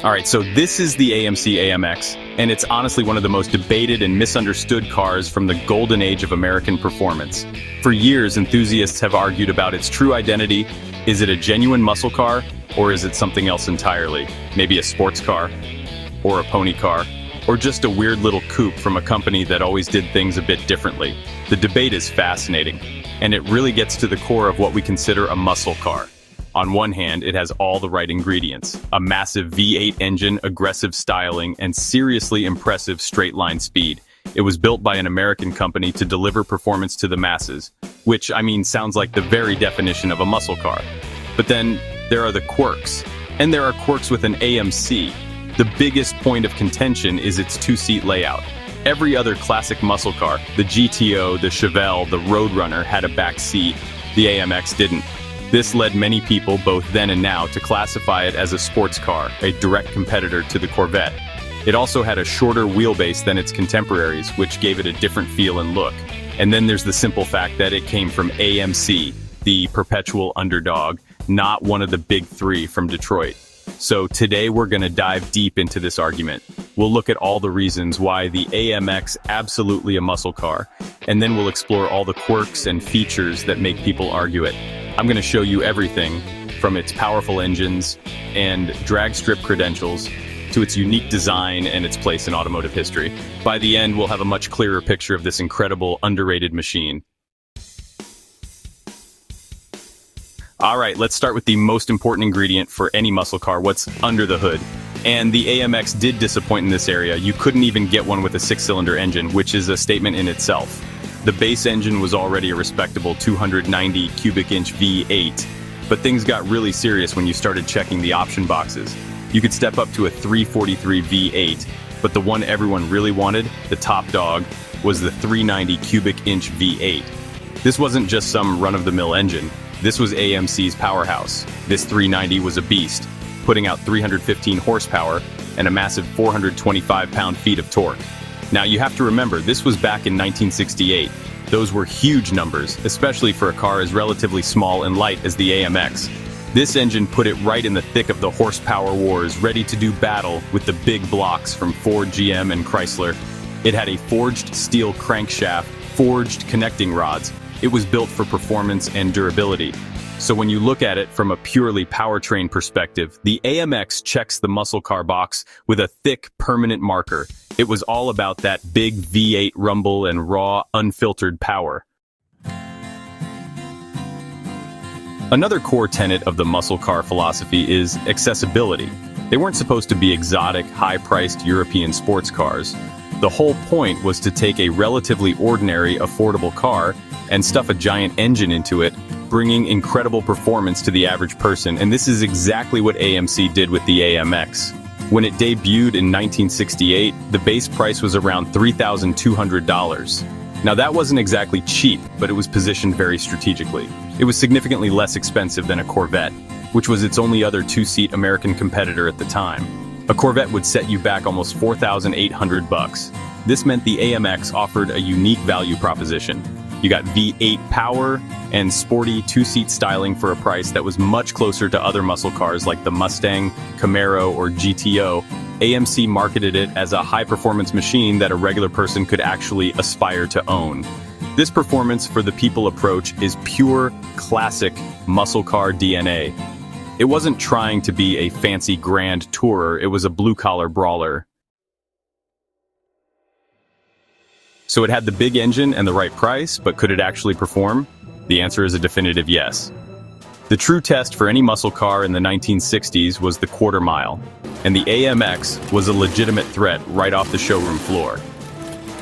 All right, so this is the AMC AMX, and it's honestly one of the most debated and misunderstood cars from the golden age of American performance. For years, enthusiasts have argued about its true identity. Is it a genuine muscle car, or is it something else entirely? Maybe a sports car, or a pony car, or just a weird little coupe from a company that always did things a bit differently. The debate is fascinating, and it really gets to the core of what we consider a muscle car. On one hand, it has all the right ingredients: a massive V8 engine, aggressive styling, and seriously impressive straight-line speed. It was built by an American company to deliver performance to the masses, which, sounds like the very definition of a muscle car. But then, there are the quirks. And there are quirks with an AMC. The biggest point of contention is its two-seat layout. Every other classic muscle car, the GTO, the Chevelle, the Roadrunner, had a back seat. The AMX didn't. This led many people, both then and now, to classify it as a sports car, a direct competitor to the Corvette. It also had a shorter wheelbase than its contemporaries, which gave it a different feel and look. And then there's the simple fact that it came from AMC, the perpetual underdog, not one of the big three from Detroit. So today we're going to dive deep into this argument. We'll look at all the reasons why the AMX absolutely a muscle car, and then we'll explore all the quirks and features that make people argue it. I'm going to show you everything from its powerful engines and drag strip credentials to its unique design and its place in automotive history. By the end, we'll have a much clearer picture of this incredible, underrated machine. All right, let's start with the most important ingredient for any muscle car: what's under the hood. And the AMX did disappoint in this area. You couldn't even get one with a 6-cylinder engine, which is a statement in itself. The base engine was already a respectable 290 cubic inch V8, but things got really serious when you started checking the option boxes. You could step up to a 343 V8, but the one everyone really wanted, the top dog, was the 390 cubic inch V8. This wasn't just some run-of-the-mill engine. This was AMC's powerhouse. This 390 was a beast, putting out 315 horsepower and a massive 425 pound-feet of torque. Now, you have to remember, this was back in 1968. Those were huge numbers, especially for a car as relatively small and light as the AMX. This engine put it right in the thick of the horsepower wars, ready to do battle with the big blocks from Ford, GM, and Chrysler. It had a forged steel crankshaft, forged connecting rods. It was built for performance and durability. So when you look at it from a purely powertrain perspective, the AMX checks the muscle car box with a thick, permanent marker. It was all about that big V8 rumble and raw, unfiltered power. Another core tenet of the muscle car philosophy is accessibility. They weren't supposed to be exotic, high-priced European sports cars. The whole point was to take a relatively ordinary, affordable car and stuff a giant engine into it, bringing incredible performance to the average person, and this is exactly what AMC did with the AMX. When it debuted in 1968, the base price was around $3,200. Now that wasn't exactly cheap, but it was positioned very strategically. It was significantly less expensive than a Corvette, which was its only other two-seat American competitor at the time. A Corvette would set you back almost $4,800. This meant the AMX offered a unique value proposition. You got V8 power and sporty two-seat styling for a price that was much closer to other muscle cars like the Mustang, Camaro, or GTO. AMC marketed it as a high-performance machine that a regular person could actually aspire to own. This performance for the people approach is pure, classic muscle car DNA. It wasn't trying to be a fancy grand tourer, it was a blue-collar brawler. So it had the big engine and the right price, but could it actually perform? The answer is a definitive yes. The true test for any muscle car in the 1960s was the quarter mile, and the AMX was a legitimate threat right off the showroom floor.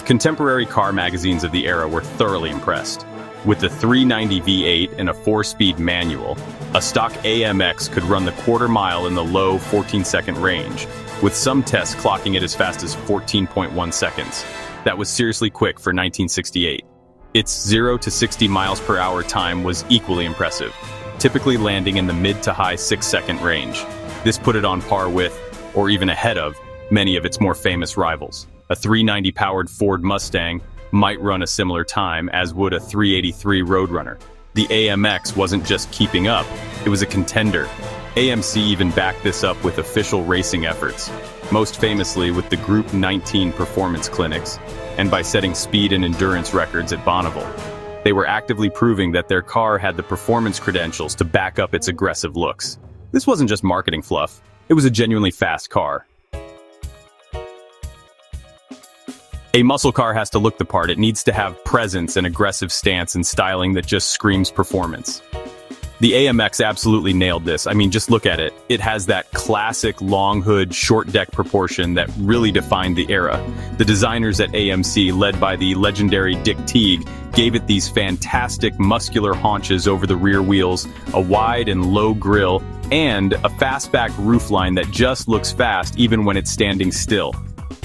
Contemporary car magazines of the era were thoroughly impressed. With the 390 V8 and a 4-speed manual, a stock AMX could run the quarter mile in the low 14-second range, with some tests clocking it as fast as 14.1 seconds. That was seriously quick for 1968. Its 0 to 60 miles per hour time was equally impressive, typically landing in the mid to high 6-second range. This put it on par with, or even ahead of, many of its more famous rivals. A 390-powered Ford Mustang might run a similar time, as would a 383 Roadrunner. The AMX wasn't just keeping up, it was a contender. AMC even backed this up with official racing efforts, most famously with the Group 19 performance clinics, and by setting speed and endurance records at Bonneville. They were actively proving that their car had the performance credentials to back up its aggressive looks. This wasn't just marketing fluff, it was a genuinely fast car. A muscle car has to look the part. It needs to have presence and aggressive stance and styling that just screams performance. The AMX absolutely nailed this. I mean, just look at it. It has that classic long hood, short deck proportion that really defined the era. The designers at AMC, led by the legendary Dick Teague, gave it these fantastic muscular haunches over the rear wheels, a wide and low grille, and a fastback roofline that just looks fast even when it's standing still.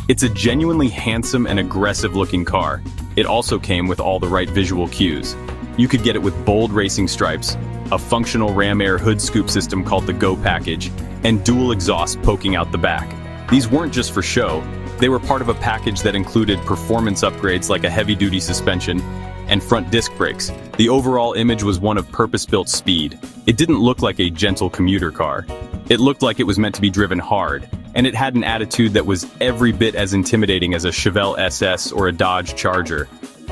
It's a genuinely handsome and aggressive-looking car. It also came with all the right visual cues. You could get it with bold racing stripes, a functional ram air hood scoop system called the Go package, and dual exhaust poking out the back. These weren't just for show. They were part of a package that included performance upgrades like a heavy-duty suspension and front disc brakes. The overall image was one of purpose-built speed. It didn't look like a gentle commuter car. It looked like it was meant to be driven hard, and it had an attitude that was every bit as intimidating as a Chevelle SS or a Dodge Charger.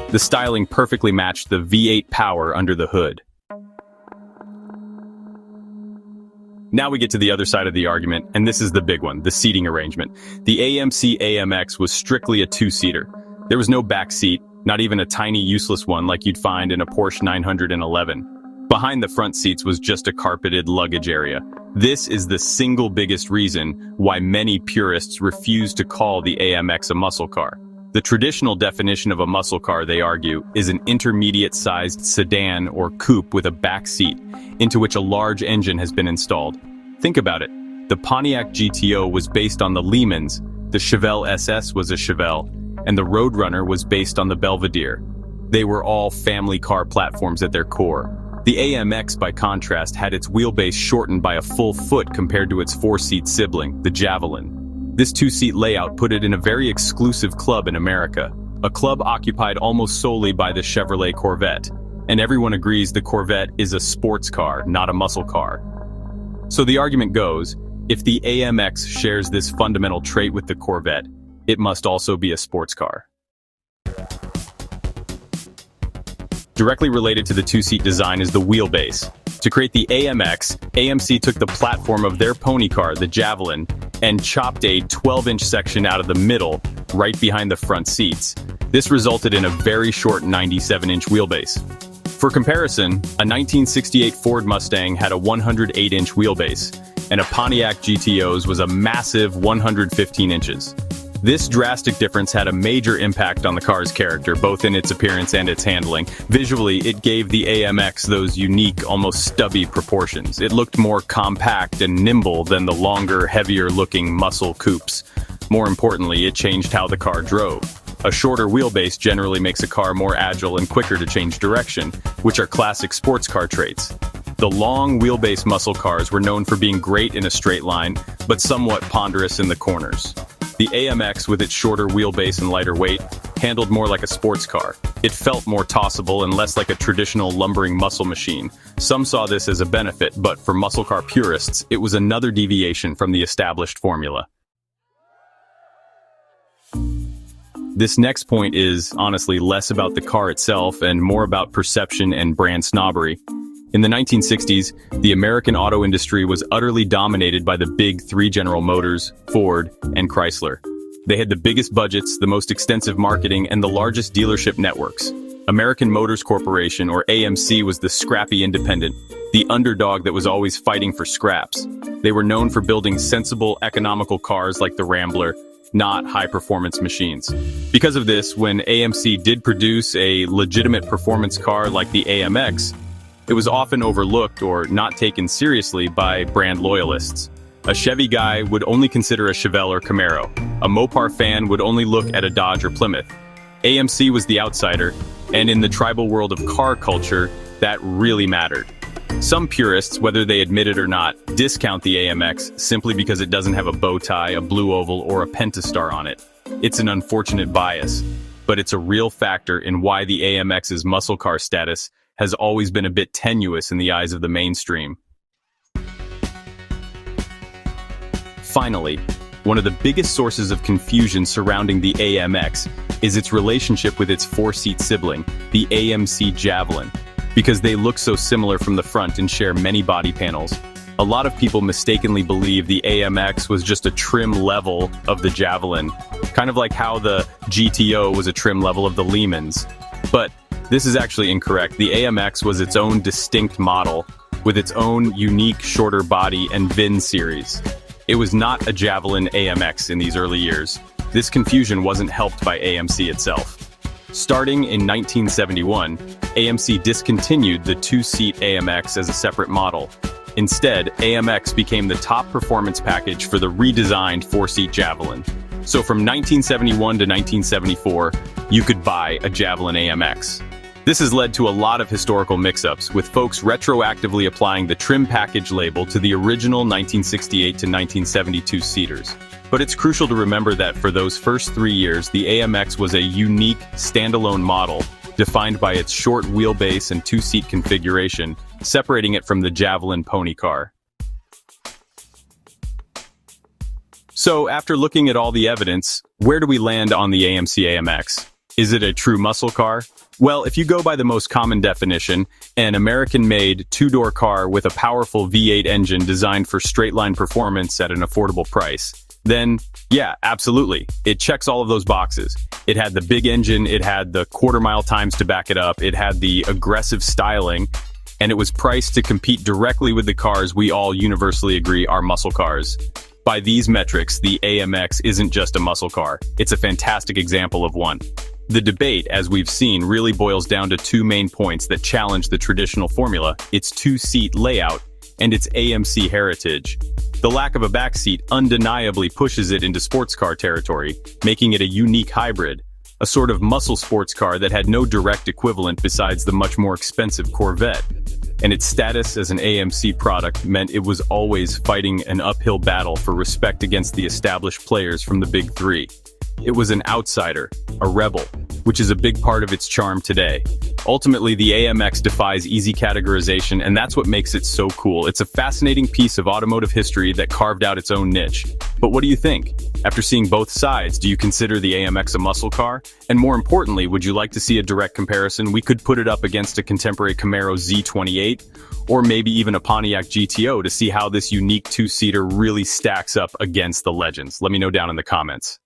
The styling perfectly matched the V8 power under the hood. Now we get to the other side of the argument, and this is the big one, the seating arrangement. The AMC AMX was strictly a two-seater. There was no back seat, not even a tiny useless one like you'd find in a Porsche 911. Behind the front seats was just a carpeted luggage area. This is the single biggest reason why many purists refuse to call the AMX a muscle car. The traditional definition of a muscle car, they argue, is an intermediate-sized sedan or coupe with a back seat, into which a large engine has been installed. Think about it. The Pontiac GTO was based on the Lehmans, the Chevelle SS was a Chevelle, and the Roadrunner was based on the Belvedere. They were all family car platforms at their core. The AMX, by contrast, had its wheelbase shortened by a full foot compared to its four-seat sibling, the Javelin. This two-seat layout put it in a very exclusive club in America, a club occupied almost solely by the Chevrolet Corvette. And everyone agrees the Corvette is a sports car, not a muscle car. So the argument goes, if the AMX shares this fundamental trait with the Corvette, it must also be a sports car. Directly related to the two-seat design is the wheelbase. To create the AMX, AMC took the platform of their pony car, the Javelin, and chopped a 12-inch section out of the middle, right behind the front seats. This resulted in a very short 97-inch wheelbase. For comparison, a 1968 Ford Mustang had a 108-inch wheelbase, and a Pontiac GTO's was a massive 115 inches. This drastic difference had a major impact on the car's character, both in its appearance and its handling. Visually, it gave the AMX those unique, almost stubby proportions. It looked more compact and nimble than the longer, heavier-looking muscle coupes. More importantly, it changed how the car drove. A shorter wheelbase generally makes a car more agile and quicker to change direction, which are classic sports car traits. The long wheelbase muscle cars were known for being great in a straight line, but somewhat ponderous in the corners. The AMX, with its shorter wheelbase and lighter weight, handled more like a sports car. It felt more tossable and less like a traditional lumbering muscle machine. Some saw this as a benefit, but for muscle car purists, it was another deviation from the established formula. This next point is, honestly, less about the car itself and more about perception and brand snobbery. In the 1960s, the American auto industry was utterly dominated by the big three General Motors, Ford, and Chrysler. They had the biggest budgets, the most extensive marketing, and the largest dealership networks. American Motors Corporation, or AMC, was the scrappy independent, the underdog that was always fighting for scraps. They were known for building sensible, economical cars like the Rambler, not high-performance machines. Because of this, when AMC did produce a legitimate performance car like the AMX, it was often overlooked or not taken seriously by brand loyalists. A Chevy guy would only consider a Chevelle or Camaro. A Mopar fan would only look at a Dodge or Plymouth. AMC was the outsider, and in the tribal world of car culture, that really mattered. Some purists, whether they admit it or not, discount the AMX simply because it doesn't have a bow tie, a blue oval, or a pentastar on it. It's an unfortunate bias, but it's a real factor in why the AMX's muscle car status has always been a bit tenuous in the eyes of the mainstream. Finally, one of the biggest sources of confusion surrounding the AMX is its relationship with its four-seat sibling, the AMC Javelin. Because they look so similar from the front and share many body panels, a lot of people mistakenly believe the AMX was just a trim level of the Javelin, kind of like how the GTO was a trim level of the Lehman's. But this is actually incorrect. The AMX was its own distinct model, with its own unique shorter body and VIN series. It was not a Javelin AMX in these early years. This confusion wasn't helped by AMC itself. Starting in 1971, AMC discontinued the two-seat AMX as a separate model. Instead, AMX became the top performance package for the redesigned four-seat Javelin. So from 1971 to 1974, you could buy a Javelin AMX. This has led to a lot of historical mix-ups, with folks retroactively applying the trim package label to the original 1968 to 1972 seaters. But it's crucial to remember that for those first 3 years, the AMX was a unique, standalone model, defined by its short wheelbase and two-seat configuration, separating it from the Javelin pony car. So, after looking at all the evidence, where do we land on the AMC AMX? Is it a true muscle car? Well, if you go by the most common definition, an American-made two-door car with a powerful V8 engine designed for straight-line performance at an affordable price, then, yeah, absolutely. It checks all of those boxes. It had the big engine, it had the quarter-mile times to back it up, it had the aggressive styling, and it was priced to compete directly with the cars we all universally agree are muscle cars. By these metrics, the AMX isn't just a muscle car. It's a fantastic example of one. The debate, as we've seen, really boils down to two main points that challenge the traditional formula: its two-seat layout and its AMC heritage. The lack of a backseat undeniably pushes it into sports car territory, making it a unique hybrid, a sort of muscle sports car that had no direct equivalent besides the much more expensive Corvette. And its status as an AMC product meant it was always fighting an uphill battle for respect against the established players from the Big Three. It was an outsider, a rebel, which is a big part of its charm today. Ultimately, the AMX defies easy categorization, and that's what makes it so cool. It's a fascinating piece of automotive history that carved out its own niche. But what do you think? After seeing both sides, do you consider the AMX a muscle car? And more importantly, would you like to see a direct comparison? We could put it up against a contemporary Camaro Z28, or maybe even a Pontiac GTO to see how this unique two-seater really stacks up against the legends. Let me know down in the comments.